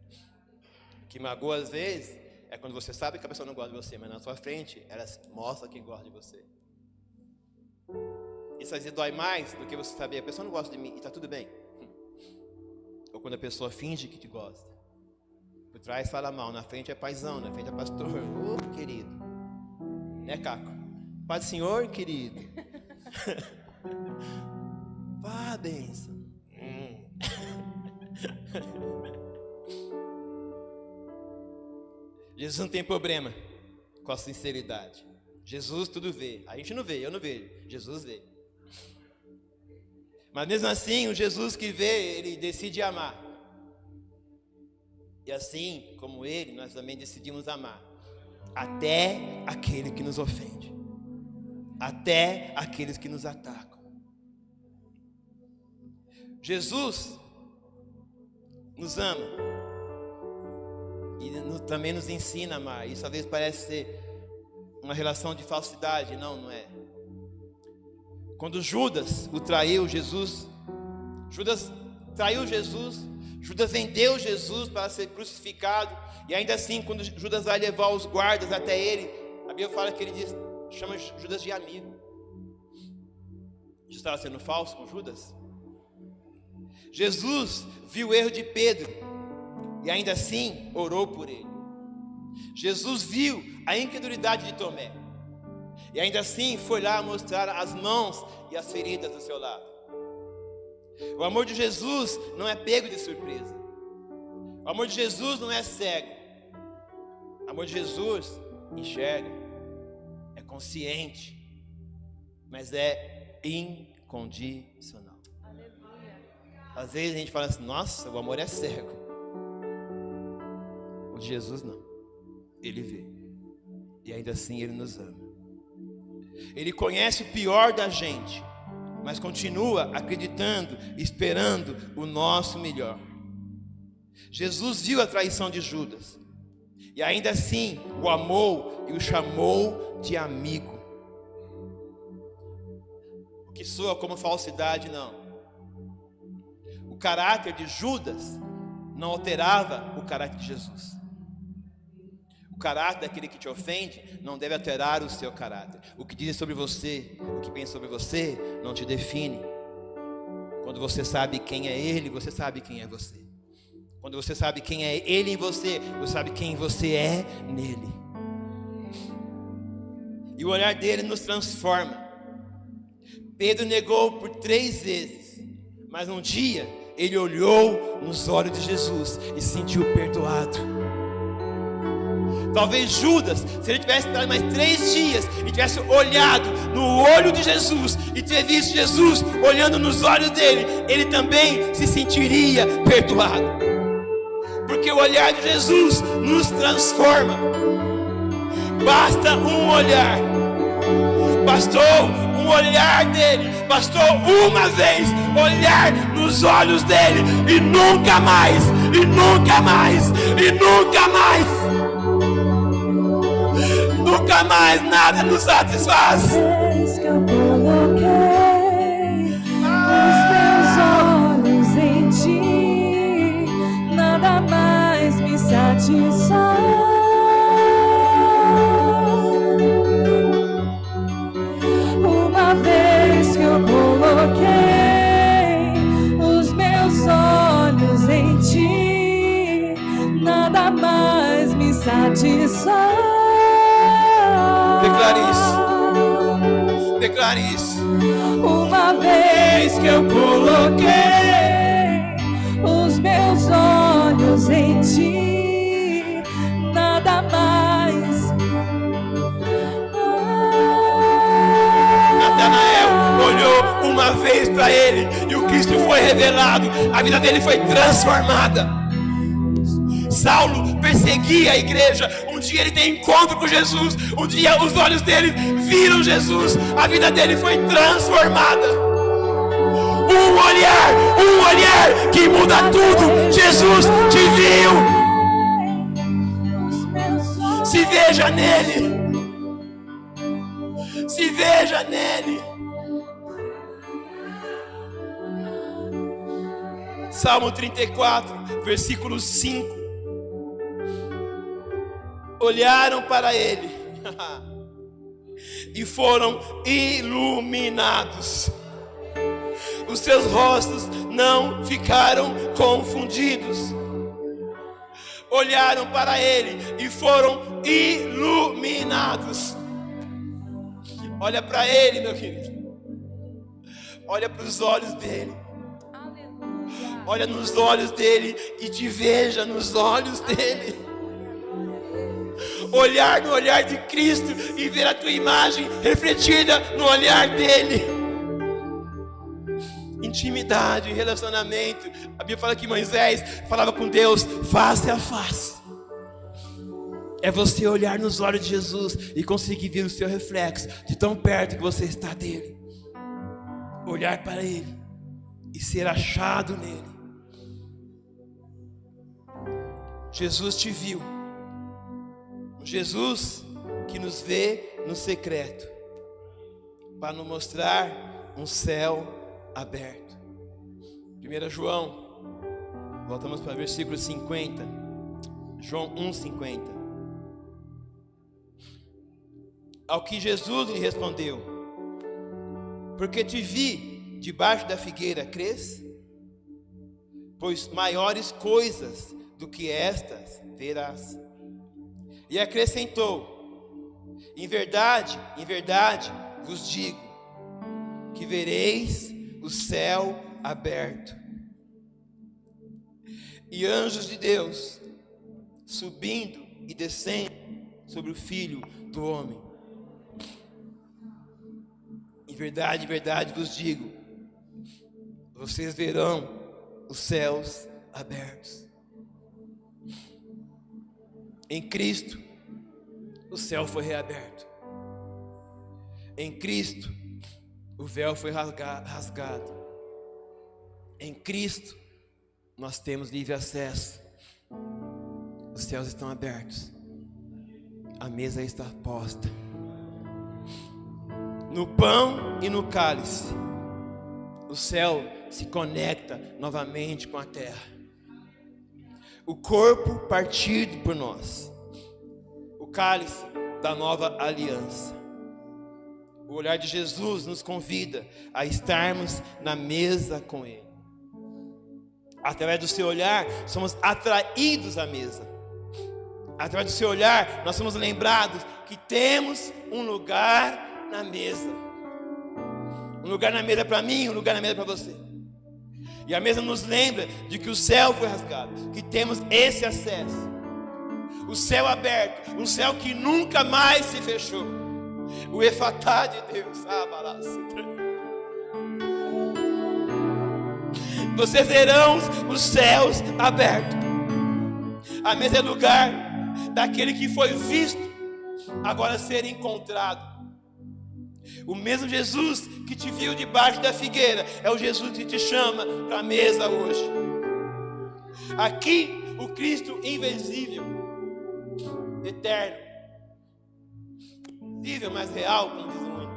O que magoa às vezes é quando você sabe que a pessoa não gosta de você, mas na sua frente ela mostra que gosta de você. Isso às vezes dói mais do que você saber a pessoa não gosta de mim e está tudo bem. Ou quando a pessoa finge que te gosta. Por trás fala mal, na frente é paizão, na frente é pastor. Ô, querido. Né, Caco? Paz do Senhor, querido. Pá, benção. Jesus não tem problema com a sinceridade. Jesus tudo vê. A gente não vê, eu não vejo. Jesus vê. Mas mesmo assim, o Jesus que vê, ele decide amar. E assim como ele, nós também decidimos amar. Até aquele que nos ofende. Até aqueles que nos atacam. Jesus nos ama. E também nos ensina a amar. Isso às vezes parece ser uma relação de falsidade. Não é. Quando Judas o traiu, Judas traiu Jesus, Judas vendeu Jesus para ser crucificado, e ainda assim, quando Judas vai levar os guardas até ele, a Bíblia fala que ele chama Judas de amigo. Jesus estava sendo falso com Judas? Jesus viu o erro de Pedro, e ainda assim orou por ele. Jesus viu a incredulidade de Tomé, e ainda assim foi lá mostrar as mãos e as feridas do seu lado. O amor de Jesus não é pego de surpresa. O amor de Jesus não é cego. O amor de Jesus enxerga, é consciente, mas é incondicional. Às vezes a gente fala assim, nossa, o amor é cego. O de Jesus não. Ele vê. E ainda assim ele nos ama. Ele conhece o pior da gente, mas continua acreditando, esperando o nosso melhor. Jesus viu a traição de Judas, e ainda assim o amou e o chamou de amigo. O que soa como falsidade, não. O caráter de Judas não alterava o caráter de Jesus. O caráter daquele que te ofende não deve alterar o seu caráter. O que dizem sobre você, o que pensam sobre você, não te define. Quando você sabe quem é Ele, você sabe quem é você. Quando você sabe quem é Ele em você, você sabe quem você é nele. E o olhar dele nos transforma. Pedro negou por 3 vezes, mas um dia ele olhou nos olhos de Jesus e se sentiu perdoado. Talvez Judas, se ele tivesse esperado mais 3 dias e tivesse olhado no olho de Jesus e tivesse visto Jesus olhando nos olhos dele, ele também se sentiria perdoado. Porque o olhar de Jesus nos transforma. Basta um olhar. Bastou um olhar dele. Bastou uma vez olhar nos olhos dele e nunca mais, e nunca mais, e nunca mais. Nunca mais nada nos satisfaz. Vez que eu coloquei os meus olhos em ti, nada mais me satisfaz. Uma vez que eu coloquei os meus olhos em ti, nada mais me satisfaz. Declare isso. Declare isso. Uma vez que eu coloquei os meus olhos em ti, nada mais. Natanael olhou uma vez para ele e o Cristo foi revelado. A vida dele foi transformada. Saulo perseguia a igreja. Um dia ele tem encontro com Jesus. Um dia os olhos dele viram Jesus. A vida dele foi transformada. Um olhar que muda tudo. Jesus te viu. Se veja nele. Se veja nele. Salmo 34, versículo 5. Olharam para ele e foram iluminados. Os seus rostos não ficaram confundidos. olharam para ele e foram iluminados. Olha para ele, meu querido. Olha para os olhos dele. Olha nos olhos dele e te veja nos olhos dele. Olhar no olhar de Cristo e ver a tua imagem refletida no olhar dele. Intimidade, relacionamento. A Bíblia fala que Moisés falava com Deus face a face. É você olhar nos olhos de Jesus e conseguir ver o seu reflexo de tão perto que você está dele. Olhar para ele e ser achado nele. Jesus te viu. Jesus que nos vê no secreto, para nos mostrar um céu aberto. 1 João, voltamos para o versículo 50. João 1,50. Ao que Jesus lhe respondeu: porque te vi debaixo da figueira, crês? Pois maiores coisas do que estas verás. E acrescentou: em verdade vos digo, que vereis o céu aberto, e anjos de Deus subindo e descendo sobre o Filho do Homem. Em verdade vos digo, vocês verão os céus abertos. Em Cristo, o céu foi reaberto. Em Cristo, o véu foi rasgado. Em Cristo, nós temos livre acesso. Os céus estão abertos. A mesa está posta. No pão e no cálice, o céu se conecta novamente com a terra. O corpo partido por nós, o cálice da nova aliança. O olhar de Jesus nos convida a estarmos na mesa com Ele. Através do seu olhar, somos atraídos à mesa. Através do seu olhar, nós somos lembrados que temos um lugar na mesa. Um lugar na mesa para mim, um lugar na mesa para você. E a mesa nos lembra de que o céu foi rasgado, que temos esse acesso. O céu aberto, um céu que nunca mais se fechou. O efatá de Deus. Vocês verão os céus abertos. A mesa é lugar daquele que foi visto, agora ser encontrado. O mesmo Jesus que te viu debaixo da figueira é o Jesus que te chama para a mesa hoje. Aqui, o Cristo invisível, eterno, invisível, mas real, como diz muito.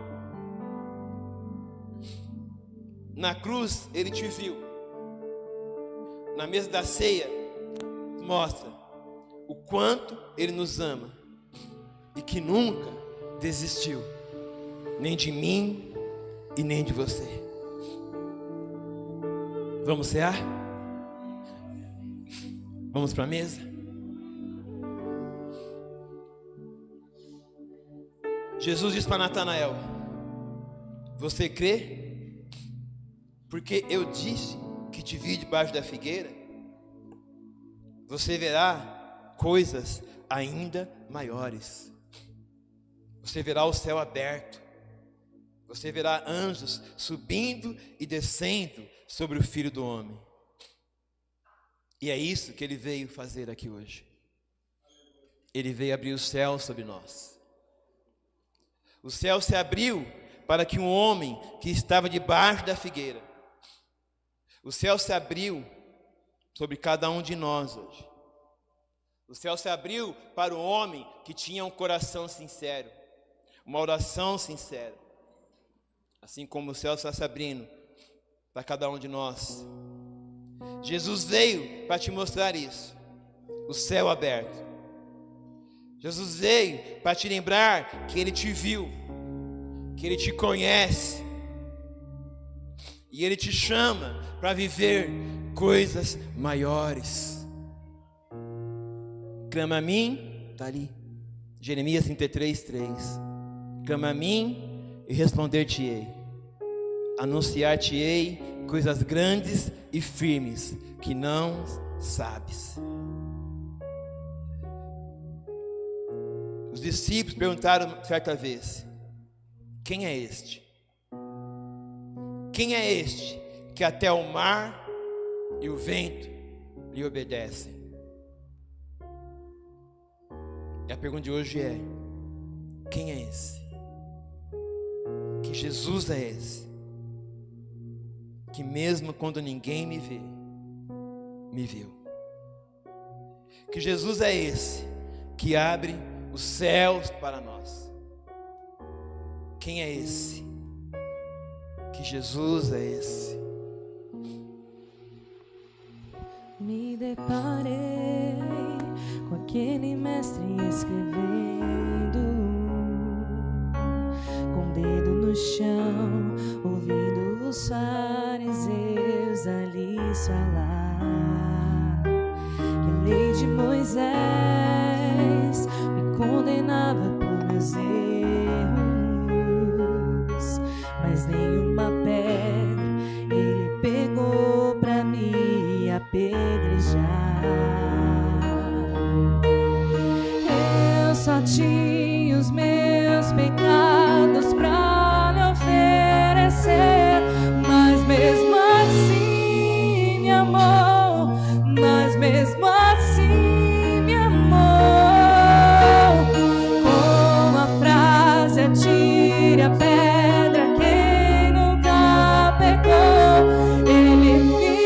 Na cruz, Ele te viu. Na mesa da ceia, mostra o quanto Ele nos ama e que nunca desistiu, nem de mim e nem de você. Vamos cear? Vamos para a mesa? Jesus disse para Natanael: você crê? Porque eu disse que te vi debaixo da figueira. Você verá coisas ainda maiores. Você verá o céu aberto. Você verá anjos subindo e descendo sobre o Filho do Homem. E é isso que Ele veio fazer aqui hoje. Ele veio abrir o céu sobre nós. O céu se abriu para que um homem que estava debaixo da figueira, o céu se abriu sobre cada um de nós hoje. O céu se abriu para o homem que tinha um coração sincero, uma oração sincera. Assim como o céu está se abrindo para cada um de nós. Jesus veio para te mostrar isso. O céu aberto. Jesus veio para te lembrar que Ele te viu, que Ele te conhece. E Ele te chama para viver coisas maiores. clama a mim, está ali. Jeremias 33:3. Clama a mim e responder-te-ei. Anunciar-te-ei coisas grandes e firmes que não sabes. Os discípulos perguntaram certa vez: quem é este? Quem é este que até o mar e o vento lhe obedecem? E a pergunta de hoje é: quem é esse? Que Jesus é esse? Que mesmo quando ninguém me vê, me viu. Que Jesus é esse que abre os céus para nós. Quem é esse? Que Jesus é esse. Me deparei com aquele mestre escrevendo, com o dedo no chão, ouvindo os fariseus ali falar que a lei de Moisés me condenava por meus erros, mas nenhuma pedra ele pegou pra me apedrejar. Eu só tinha os meus pecados pra lhe oferecer, mas mesmo assim me amou, mas mesmo assim me amou. Com a frase atire a pedra, quem nunca pecou, ele me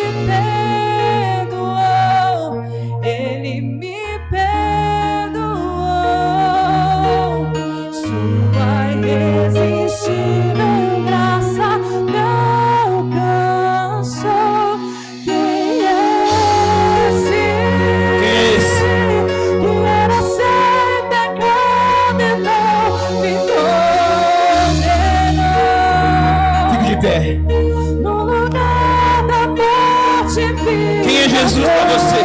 perdoou, ele me perdoou. Sua irresistível graça me alcançou. Quem é esse? Que era sem pecado e não me condenou. Fique de pé. No lugar da morte vi. Quem é Jesus para você?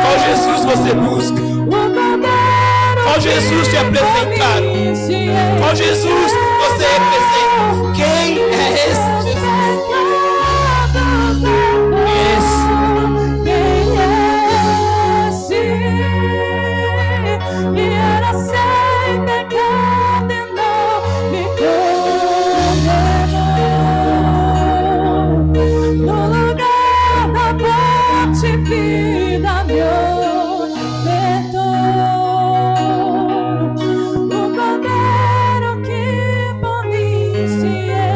Qual Jesus você busca? Qual Jesus te apresentaram? Qual Jesus você representa? Quem é esse Jesus? Quem é esse? Que era sem pecado e não me condenou. No lugar da morte, vida me ofertou. O Cordeiro que por mim se entregou,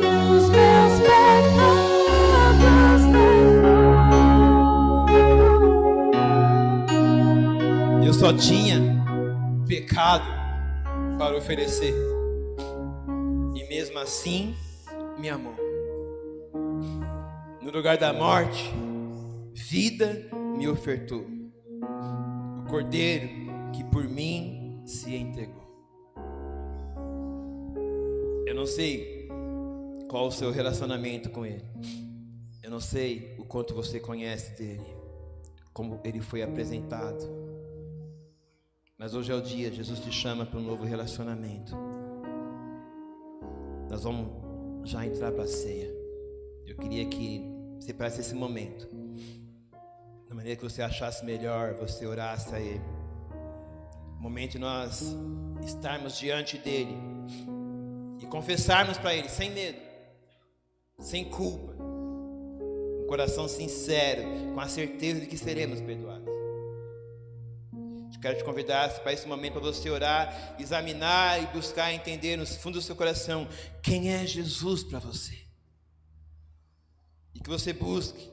e os meus pecados levou. Eu só tinha pecado para oferecer, e mesmo assim me amou. No lugar da morte, vida me ofertou. O Cordeiro que por mim se entregou. Eu não sei qual o seu relacionamento com Ele. Eu não sei o quanto você conhece dele, como Ele foi apresentado. Mas hoje é o dia, Jesus te chama para um novo relacionamento. Nós vamos já entrar para a ceia. Eu queria que você parasse esse momento, da maneira que você achasse melhor, você orasse a Ele. O momento de nós estarmos diante dEle e confessarmos para Ele, sem medo, sem culpa, um coração sincero, com a certeza de que seremos perdoados. Eu quero te convidar para esse momento, para você orar, examinar e buscar entender no fundo do seu coração quem é Jesus para você. E que você busque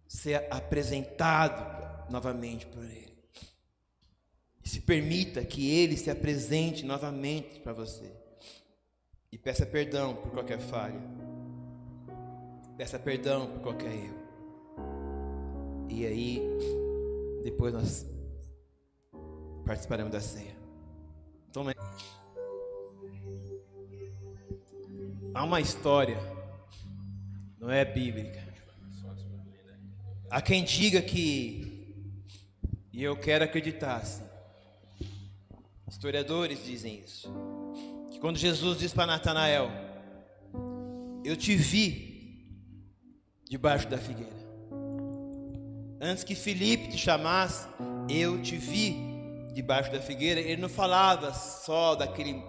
ser apresentado novamente por Ele. E se permita que Ele se apresente novamente para você. E peça perdão por qualquer falha. Peça perdão por qualquer erro. E aí, depois nós participaremos da ceia. Toma. Há uma história, não é bíblica, Há quem diga que, e eu quero acreditar assim, historiadores dizem isso, que quando Jesus diz para Natanael: eu te vi debaixo da figueira, antes que Filipe te chamasse, eu te vi debaixo da figueira. Ele não falava só daquele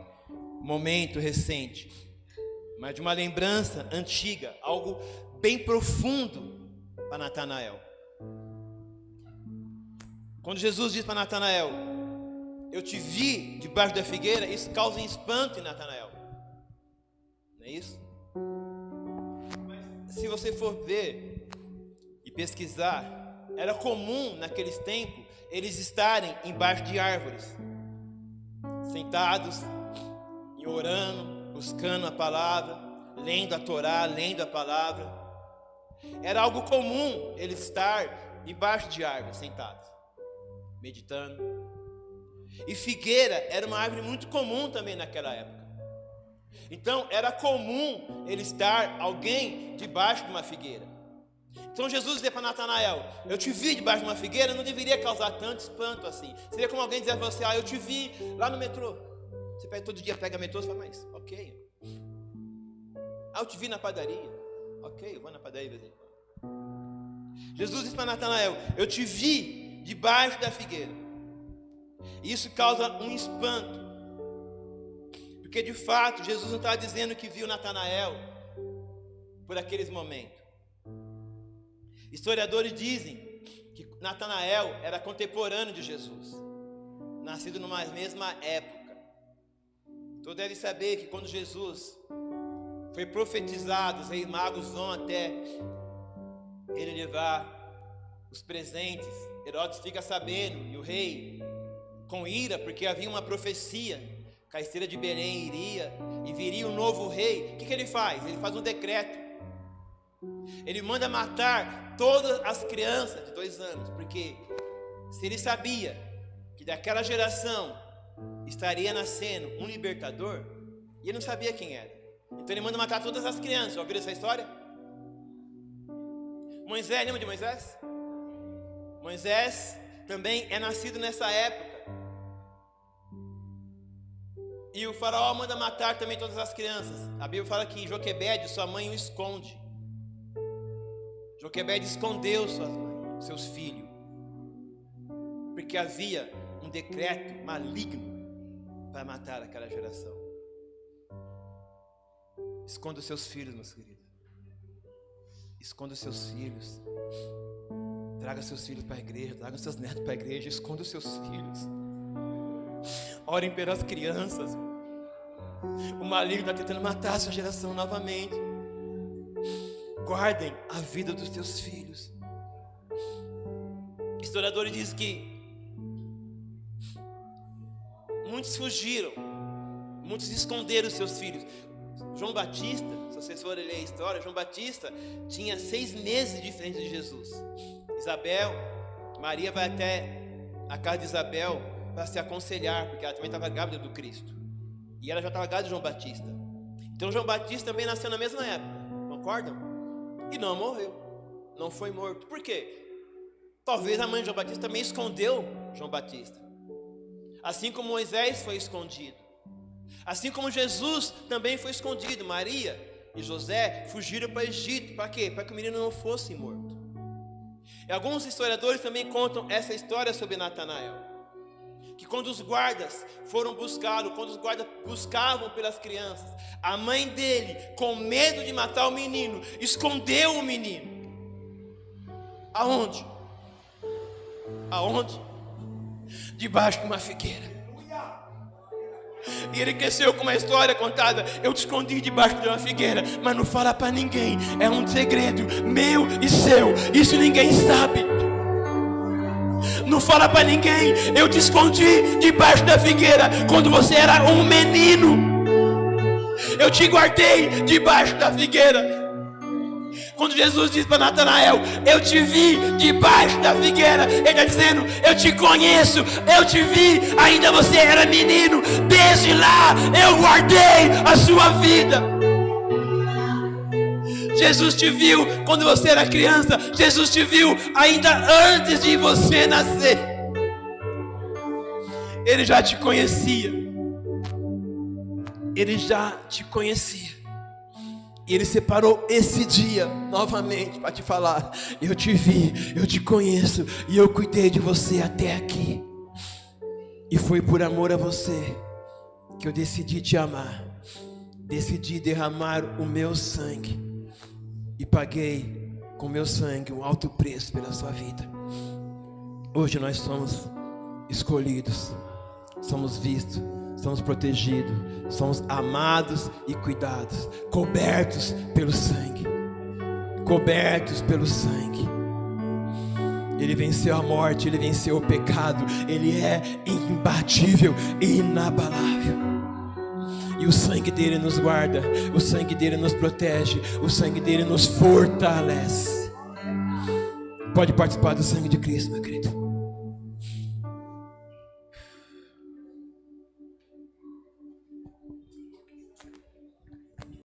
momento recente, mas de uma lembrança antiga, algo bem profundo para Natanael. Quando Jesus diz para Natanael: eu te vi debaixo da figueira, isso causa um espanto em Natanael, não é isso? Mas se você for ver e pesquisar, era comum naqueles tempos eles estarem embaixo de árvores, sentados e orando, buscando a palavra, lendo a Torá, lendo a palavra. Era algo comum eles estar embaixo de árvores, sentados, meditando. E figueira era uma árvore muito comum também naquela época. Então era comum ele estar alguém debaixo de uma figueira. Então Jesus dizia para Natanael: eu te vi debaixo de uma figueira, não deveria causar tanto espanto assim. Seria como alguém dizer para você: eu te vi lá no metrô. Você pega todo dia, pega metrô, você fala: mas ok. Eu te vi na padaria. Ok, eu vou na padaria de vez em quando. Jesus disse para Natanael: eu te vi debaixo da figueira. Isso causa um espanto, porque de fato Jesus não estava dizendo que viu Natanael por aqueles momentos. Historiadores dizem que Natanael era contemporâneo de Jesus, nascido numa mesma época. Todos devem saber que quando Jesus foi profetizado, os reis magos vão até ele levar os presentes. Herodes fica sabendo, e o rei, com ira, porque havia uma profecia que a esteira de Belém iria e viria um novo rei. O que ele faz? Ele faz um decreto. Ele manda matar todas as crianças de 2 anos, porque se ele sabia que daquela geração estaria nascendo um libertador, e ele não sabia quem era, então ele manda matar todas as crianças. Já ouviram essa história? Moisés, lembra de Moisés? Moisés também é nascido nessa época. E o faraó manda matar também todas as crianças. A Bíblia fala que Joquebede, sua mãe, o esconde. Joquebede escondeu suas mães, seus filhos, porque havia um decreto maligno para matar aquela geração. Esconda os seus filhos, meus queridos. Esconda os seus filhos. Traga seus filhos para a igreja, traga seus netos para a igreja. Esconda os seus filhos. Orem pelas crianças. O maligno está tentando matar a sua geração novamente. Guardem a vida dos teus filhos. Historiadores dizem que muitos fugiram, muitos esconderam os seus filhos. João Batista, se vocês forem ler a história, João Batista tinha 6 meses de diferença de Jesus. Isabel, Maria vai até a casa de Isabel para se aconselhar, porque ela também estava grávida do Cristo, e ela já estava grávida de João Batista. Então João Batista também nasceu na mesma época, concordam? E não morreu, não foi morto. Por quê? Talvez a mãe de João Batista também escondeu João Batista, assim como Moisés foi escondido, assim como Jesus também foi escondido. Maria e José fugiram para o Egito. Para quê? Para que o menino não fosse morto. E alguns historiadores também contam essa história sobre Natanael, que quando os guardas foram buscá-lo, quando os guardas buscavam pelas crianças, a mãe dele, com medo de matar o menino, escondeu o menino. Aonde? Aonde? Debaixo de uma figueira. E ele cresceu com uma história contada: eu te escondi debaixo de uma figueira, mas não fala para ninguém, é um segredo meu e seu, isso ninguém sabe. Não fala para ninguém, eu te escondi debaixo da figueira quando você era um menino. Eu te guardei debaixo da figueira. Quando Jesus diz para Natanael: eu te vi debaixo da figueira, ele está dizendo: eu te conheço, eu te vi, ainda você era menino, desde lá eu guardei a sua vida. Jesus te viu quando você era criança. Jesus te viu ainda antes de você nascer. Ele já te conhecia. Ele já te conhecia. E Ele separou esse dia novamente para te falar: eu te vi, eu te conheço e eu cuidei de você até aqui. E foi por amor a você que eu decidi te amar. Decidi derramar o meu sangue. E paguei com meu sangue um alto preço pela sua vida. Hoje nós somos escolhidos. Somos vistos. Somos protegidos. Somos amados e cuidados. Cobertos pelo sangue. Cobertos pelo sangue. Ele venceu a morte, Ele venceu o pecado. Ele é imbatível e inabalável. E o sangue dele nos guarda, o sangue dele nos protege, o sangue dele nos fortalece. Pode participar do sangue de Cristo, meu querido.